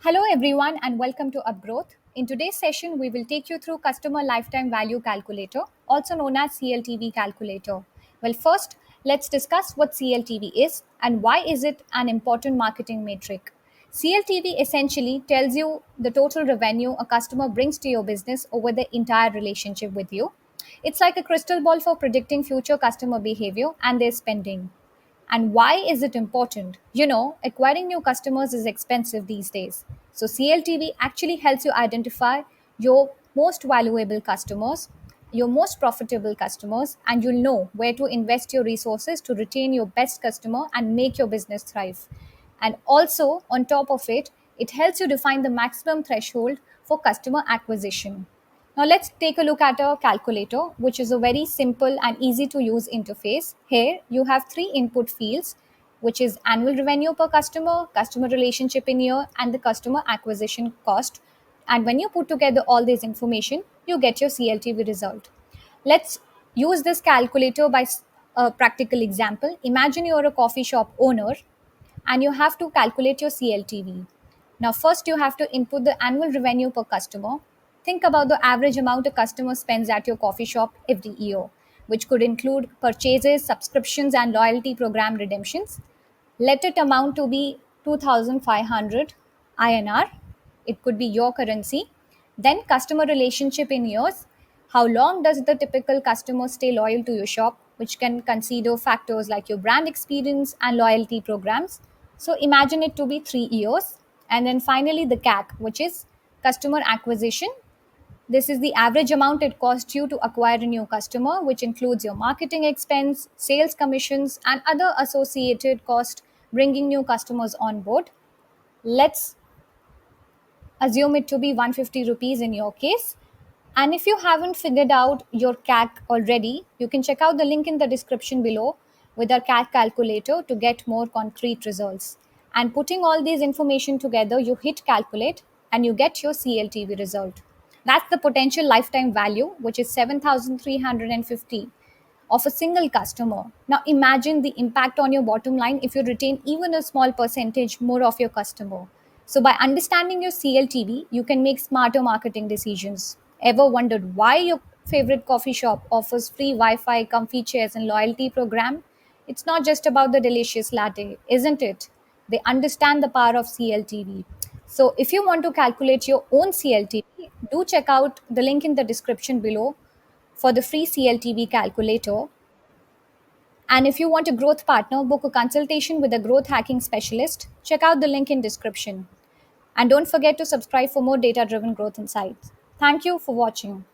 Hello, everyone, and welcome to Upgrowth. In today's session, we will take you through Customer Lifetime Value Calculator, also known as CLTV calculator. Well, first, let's discuss what CLTV is and why is it an important marketing metric. CLTV essentially tells you the total revenue a customer brings to your business over the entire relationship with you. It's like a crystal ball for predicting future customer behavior and their spending. And why is it important? Acquiring new customers is expensive these days. So, CLTV actually helps you identify your most valuable customers, your most profitable customers, and you'll know where to invest your resources to retain your best customer and make your business thrive. And also, on top of it, it helps you define the maximum threshold for customer acquisition. Now let's take a look at a calculator, which is a very simple and easy to use interface. Here you have three input fields, which is annual revenue per customer, customer relationship in year, and the customer acquisition cost. And when you put together all this information, you get your CLTV result. Let's use this calculator by a practical example. Imagine you're a coffee shop owner and you have to calculate your CLTV. Now, first, you have to input the annual revenue per customer. Think about the average amount a customer spends at your coffee shop every year, which could include purchases, subscriptions, and loyalty program redemptions. Let it amount to be 2,500 INR. It could be your currency. Then, customer relationship in years. How long does the typical customer stay loyal to your shop, which can consider factors like your brand experience and loyalty programs. So, imagine it to be 3 years. And then finally, the CAC, which is customer acquisition. This is the average amount it costs you to acquire a new customer, which includes your marketing expense, sales commissions, and other associated costs bringing new customers on board. Let's assume it to be 150 rupees in your case. And if you haven't figured out your CAC already, you can check out the link in the description below with our CAC calculator to get more concrete results. And putting all these information together, you hit calculate and you get your CLTV result. That's the potential lifetime value, which is 7,350 of a single customer. Now imagine the impact on your bottom line if you retain even a small percentage more of your customer. So by understanding your CLTV, you can make smarter marketing decisions. Ever wondered why your favorite coffee shop offers free Wi-Fi, comfy chairs and loyalty program? It's not just about the delicious latte, isn't it? They understand the power of CLTV. So if you want to calculate your own CLTV, do check out the link in the description below for the free CLTV calculator. And if you want a growth partner, book a consultation with a growth hacking specialist. Check out the link in description. And don't forget to subscribe for more data driven growth insights. Thank you for watching.